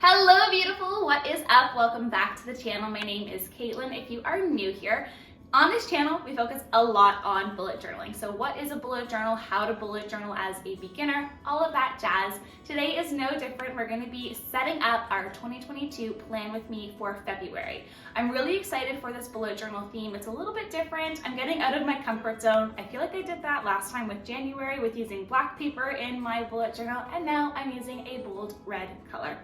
Hello beautiful, what is up? Welcome back to the channel. My name is Caitlin. If you are new here, on this channel we focus a lot on bullet journaling. So what is a bullet journal, how to bullet journal as a beginner, all of that jazz. Today is no different. We're going to be setting up our 2022 plan with me for February. I'm really excited for this bullet journal theme. It's a little bit different. I'm getting out of my comfort zone. I feel like I did that last time with January with using black paper in my bullet journal, and now I'm using a bold red color.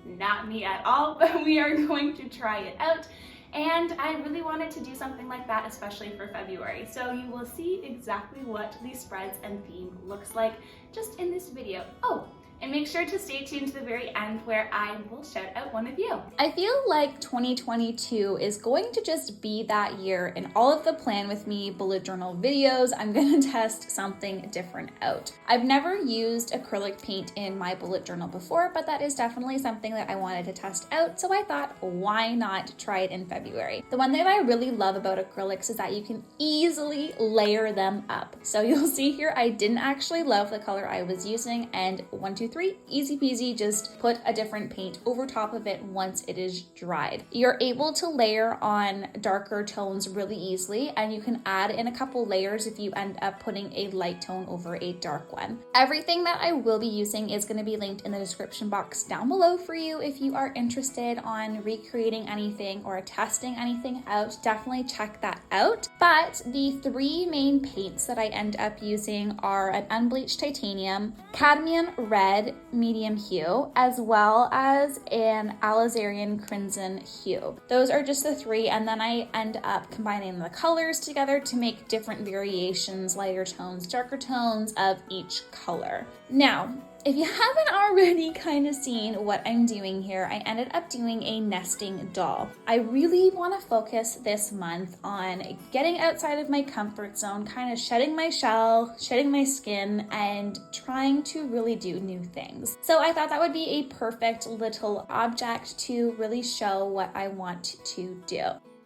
Not me at all, but we are going to try it out. And I really wanted to do something like that, especially for February. So you will see exactly what the spreads and theme looks like just in this video. Oh, and make sure to stay tuned to the very end where I will shout out one of you. I feel like 2022 is going to just be that year. In all of the Plan With Me bullet journal videos, I'm gonna test something different out. I've never used acrylic paint in my bullet journal before, but that is definitely something that I wanted to test out. So I thought, why not try it in February? The one thing that I really love about acrylics is that you can easily layer them up. So you'll see here, I didn't actually love the color I was using, and 1, 2, 3, easy peasy, just put a different paint over top of it once it is dried. You're able to layer on darker tones really easily, and you can add in a couple layers if you end up putting a light tone over a dark one. Everything that I will be using is going to be linked in the description box down below for you if you are interested on recreating anything or testing anything out. Definitely check that out. But the three main paints that I end up using are an unbleached titanium, cadmium red medium hue, as well as an alizarian crimson hue. Those are just the three, and then I end up combining the colors together to make different variations, lighter tones, darker tones of each color. Now, if you haven't already kind of seen what I'm doing here, I ended up doing a nesting doll. I really want to focus this month on getting outside of my comfort zone, kind of shedding my shell, shedding my skin, and trying to really do new things. So I thought that would be a perfect little object to really show what I want to do.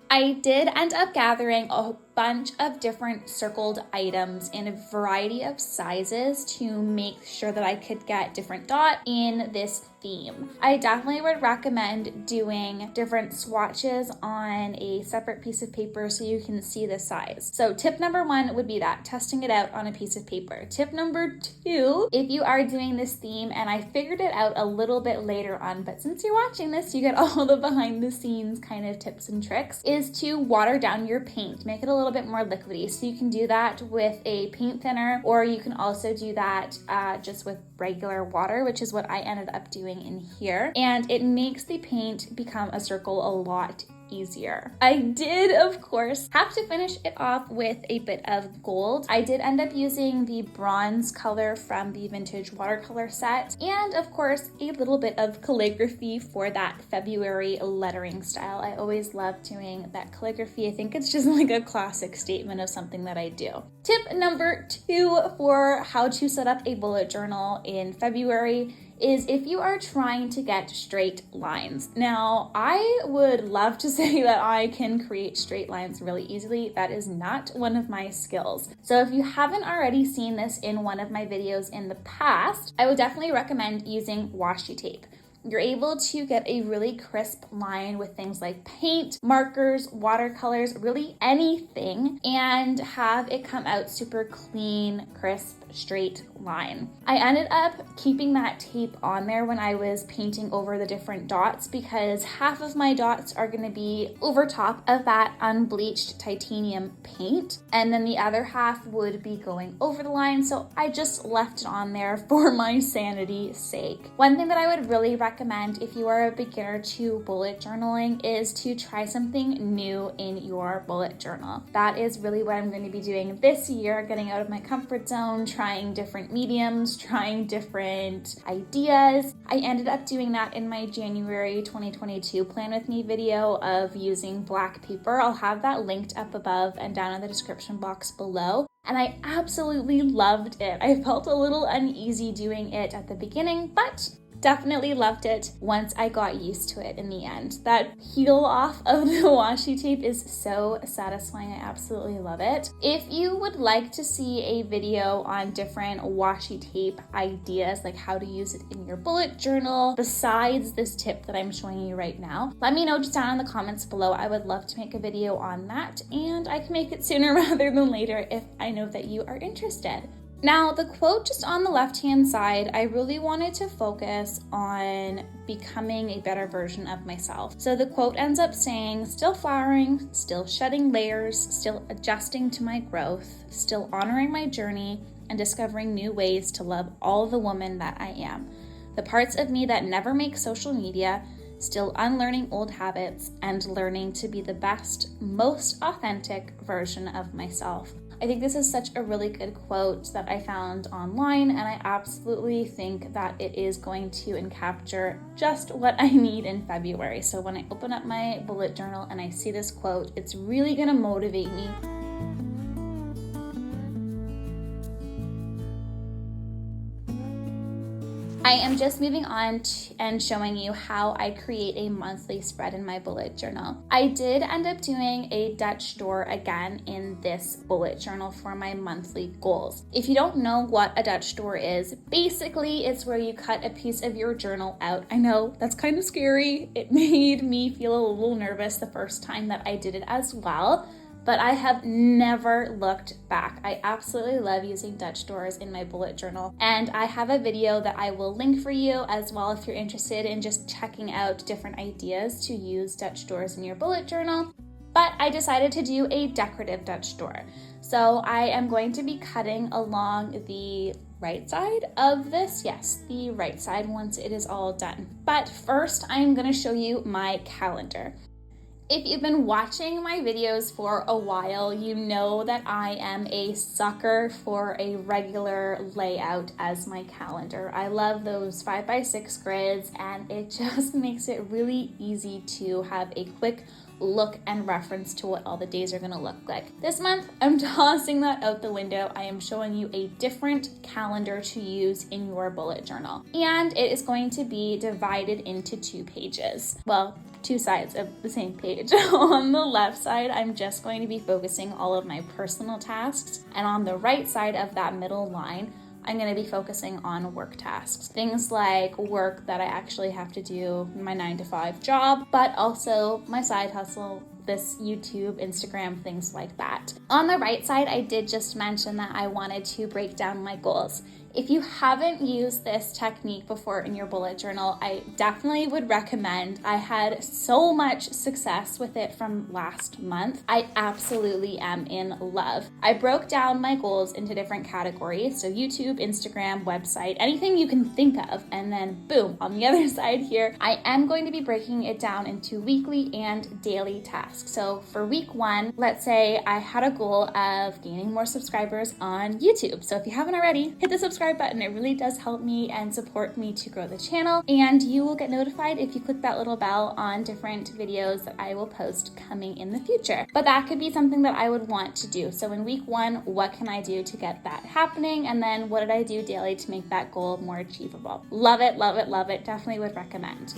I did end up gathering a bunch of different circled items in a variety of sizes to make sure that I could get different dot in this theme. I definitely would recommend doing different swatches on a separate piece of paper so you can see the size. So tip number 1 would be that, testing it out on a piece of paper. Tip number 2, if you are doing this theme, and I figured it out a little bit later on, but since you're watching this, you get all the behind the scenes kind of tips and tricks, is to water down your paint. Make it a little bit more liquidy. So you can do that with a paint thinner, or you can also do that just with regular water, which is what I ended up doing in here. And it makes the paint become a circle a lot easier. I did, of course, have to finish it off with a bit of gold. I did end up using the bronze color from the vintage watercolor set, and of course a little bit of calligraphy for that February lettering style. I always love doing that calligraphy. I think it's just like a classic statement of something that I do. Tip number 2 for how to set up a bullet journal in February is if you are trying to get straight lines. Now, I would love to say that I can create straight lines really easily. That is not one of my skills. So if you haven't already seen this in one of my videos in the past, I would definitely recommend using washi tape. You're able to get a really crisp line with things like paint, markers, watercolors, really anything, and have it come out super clean, crisp, straight line. I ended up keeping that tape on there when I was painting over the different dots because half of my dots are going to be over top of that unbleached titanium paint, and then the other half would be going over the line, so I just left it on there for my sanity's sake. One thing that I would really recommend if you are a beginner to bullet journaling is to try something new in your bullet journal. That is really what I'm going to be doing this year, getting out of my comfort zone, trying different mediums, trying different ideas. I ended up doing that in my January 2022 Plan With Me video of using black paper. I'll have that linked up above and down in the description box below. And I absolutely loved it. I felt a little uneasy doing it at the beginning, but Definitely loved it once I got used to it in the end. That peel off of the washi tape is so satisfying. I absolutely love it. If you would like to see a video on different washi tape ideas, like how to use it in your bullet journal, besides this tip that I'm showing you right now, let me know just down in the comments below. I would love to make a video on that, and I can make it sooner rather than later if I know that you are interested. Now, the quote just on the left-hand side, I really wanted to focus on becoming a better version of myself. So the quote ends up saying, still flowering, still shedding layers, still adjusting to my growth, still honoring my journey, and discovering new ways to love all the woman that I am. The parts of me that never make social media, still unlearning old habits, and learning to be the best, most authentic version of myself. I think this is such a really good quote that I found online, and I absolutely think that it is going to encapture just what I need in February. So when I open up my bullet journal and I see this quote, it's really gonna motivate me. I am just moving on and showing you how I create a monthly spread in my bullet journal. I did end up doing a Dutch door again in this bullet journal for my monthly goals. If you don't know what a Dutch door is, basically it's where you cut a piece of your journal out. I know that's kind of scary. It made me feel a little nervous the first time that I did it as well, but I have never looked back. I absolutely love using Dutch doors in my bullet journal, and I have a video that I will link for you as well if you're interested in just checking out different ideas to use Dutch doors in your bullet journal. But I decided to do a decorative Dutch door. So I am going to be cutting along the right side of this. Yes, the right side once it is all done. But first, I'm gonna show you my calendar. If you've been watching my videos for a while, you know that I am a sucker for a regular layout as my calendar. I love those 5x6 grids, and it just makes it really easy to have a quick look and reference to what all the days are gonna look like. This month, I'm tossing that out the window. I am showing you a different calendar to use in your bullet journal. And it is going to be divided into 2 pages. Well, 2 sides of the same page. On the left side, I'm just going to be focusing all of my personal tasks. And on the right side of that middle line, I'm going to be focusing on work tasks. Things like work that I actually have to do in my 9-to-5 job, but also my side hustle, this YouTube, Instagram, things like that. On the right side, I did just mention that I wanted to break down my goals. If you haven't used this technique before in your bullet journal, I definitely would recommend. I had so much success with it from last month. I absolutely am in love. I broke down my goals into different categories. So YouTube, Instagram, website, anything you can think of. And then boom, on the other side here, I am going to be breaking it down into weekly and daily tasks. So for week 1, let's say I had a goal of gaining more subscribers on YouTube. So if you haven't already, hit the subscribe button. It really does help me and support me to grow the channel, and you will get notified if you click that little bell on different videos that I will post coming in the future. But that could be something that I would want to do. So in week 1, what can I do to get that happening? And then what did I do daily to make that goal more achievable? Love it, love it, love it. Definitely would recommend.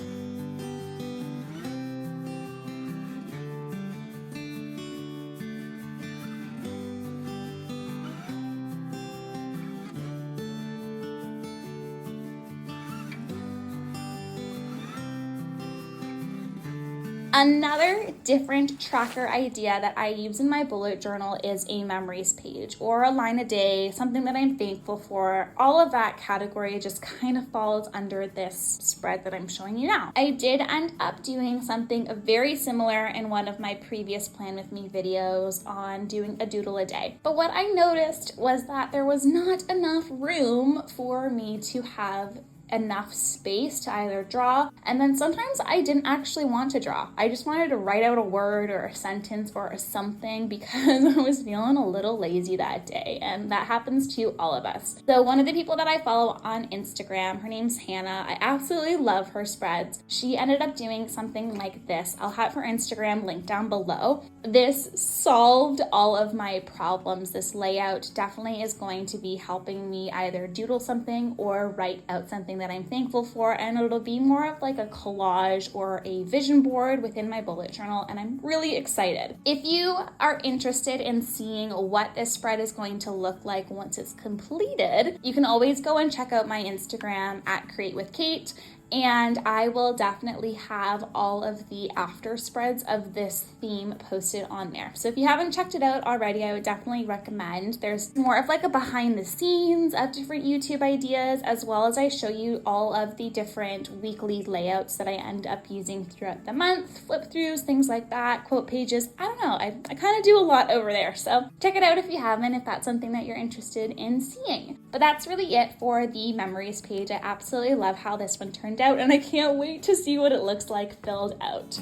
Another different tracker idea that I use in my bullet journal is a memories page or a line a day, something that I'm thankful for. All of that category just kind of falls under this spread that I'm showing you now. I did end up doing something very similar in one of my previous Plan With Me videos on doing a doodle a day. But what I noticed was that there was not enough room for me to have enough space to either draw, and then sometimes I didn't actually want to draw. I just wanted to write out a word or a sentence or something because I was feeling a little lazy that day, and that happens to all of us. So one of the people that I follow on Instagram, her name's Hannah. I absolutely love her spreads. She ended up doing something like this. I'll have her Instagram linked down below. This solved all of my problems. This layout definitely is going to be helping me either doodle something or write out something that I'm thankful for, and it'll be more of like a collage or a vision board within my bullet journal, and I'm really excited. If you are interested in seeing what this spread is going to look like once it's completed, you can always go and check out my Instagram at CreateWithCait, and I will definitely have all of the after spreads of this theme posted on there. So if you haven't checked it out already, I would definitely recommend. There's more of like a behind the scenes of different YouTube ideas, as well as I show you all of the different weekly layouts that I end up using throughout the month, flip throughs, things like that, quote pages. I don't know, I kind of do a lot over there. So check it out if you haven't, if that's something that you're interested in seeing. But that's really it for the memories page. I absolutely love how this one turned out, and I can't wait to see what it looks like filled out.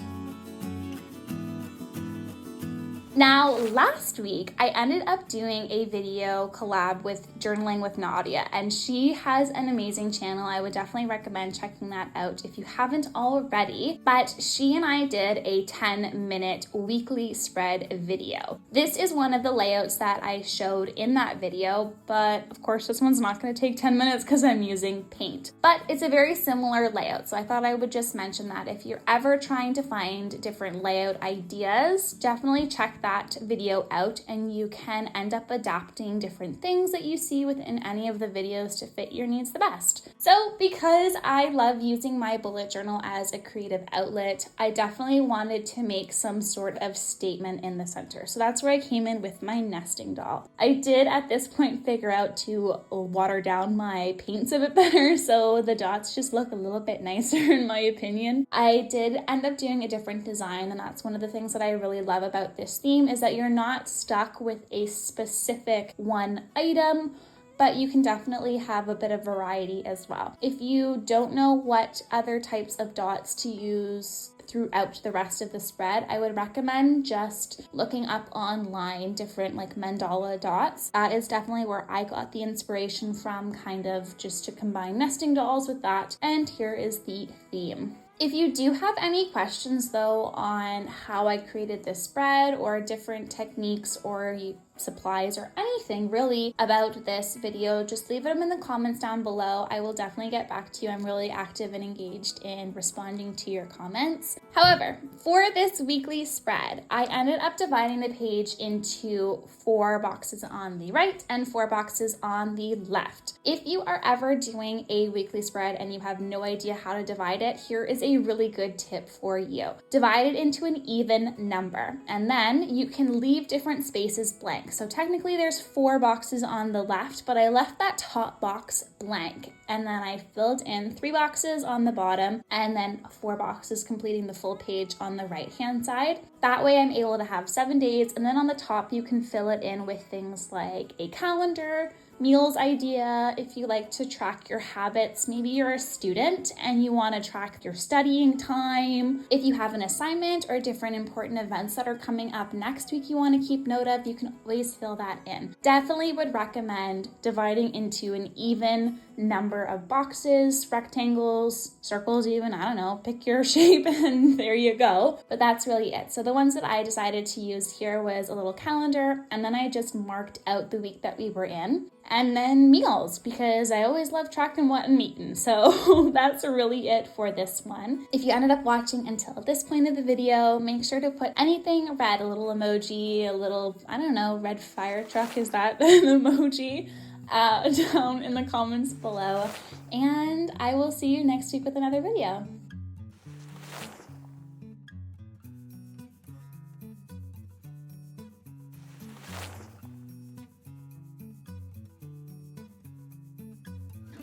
Now, last week, I ended up doing a video collab with Journaling with Nadia, and she has an amazing channel. I would definitely recommend checking that out if you haven't already. But she and I did a 10-minute weekly spread video. This is one of the layouts that I showed in that video, but of course, this one's not going to take 10 minutes because I'm using paint. But it's a very similar layout, so I thought I would just mention that if you're ever trying to find different layout ideas, definitely check that video out, and you can end up adapting different things that you see within any of the videos to fit your needs the best. So because I love using my bullet journal as a creative outlet, I definitely wanted to make some sort of statement in the center. So that's where I came in with my nesting doll. I did at this point figure out to water down my paints a bit better, so the dots just look a little bit nicer in my opinion. I did end up doing a different design, and that's one of the things that I really love about this theme, is that you're not stuck with a specific one item, but you can definitely have a bit of variety as well. If you don't know what other types of dots to use throughout the rest of the spread, I would recommend just looking up online different like mandala dots. That is definitely where I got the inspiration from, kind of just to combine nesting dolls with that. And here is the theme. If you do have any questions though on how I created this spread, or different techniques or supplies or anything really about this video, just leave them in the comments down below. I will definitely get back to you. I'm really active and engaged in responding to your comments. However, for this weekly spread, I ended up dividing the page into 4 boxes on the right and 4 boxes on the left. If you are ever doing a weekly spread and you have no idea how to divide it, here is a really good tip for you. Divide it into an even number, and then you can leave different spaces blank. So technically there's 4 boxes on the left, but I left that top box blank, and then I filled in 3 boxes on the bottom, and then 4 boxes completing the full page on the right hand side. That way I'm able to have 7 days, and then on the top you can fill it in with things like a calendar, meals idea, if you like to track your habits. Maybe you're a student and you want to track your studying time. If you have an assignment or different important events that are coming up next week you want to keep note of, you can always fill that in. Definitely would recommend dividing into an even number of boxes, rectangles, circles even, I don't know, pick your shape and there you go. But that's really it. So the ones that I decided to use here was a little calendar, and then I just marked out the week that we were in. And then meals, because I always love tracking what I'm eating. So that's really it for this one. If you ended up watching until this point of the video, make sure to put anything red, a little emoji, a little, I don't know, red fire truck, is that an emoji? Down in the comments below. And I will see you next week with another video.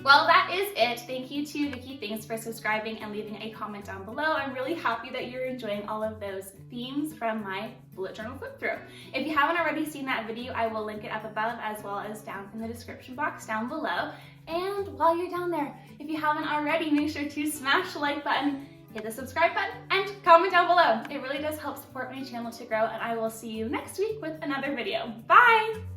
Well, that is it. Thank you to Vicky. Thanks for subscribing and leaving a comment down below. I'm really happy that you're enjoying all of those themes from my bullet journal flip through. If you haven't already seen that video, I will link it up above as well as down in the description box down below. And while you're down there, if you haven't already, make sure to smash the like button, hit the subscribe button, and comment down below. It really does help support my channel to grow, and I will see you next week with another video. Bye!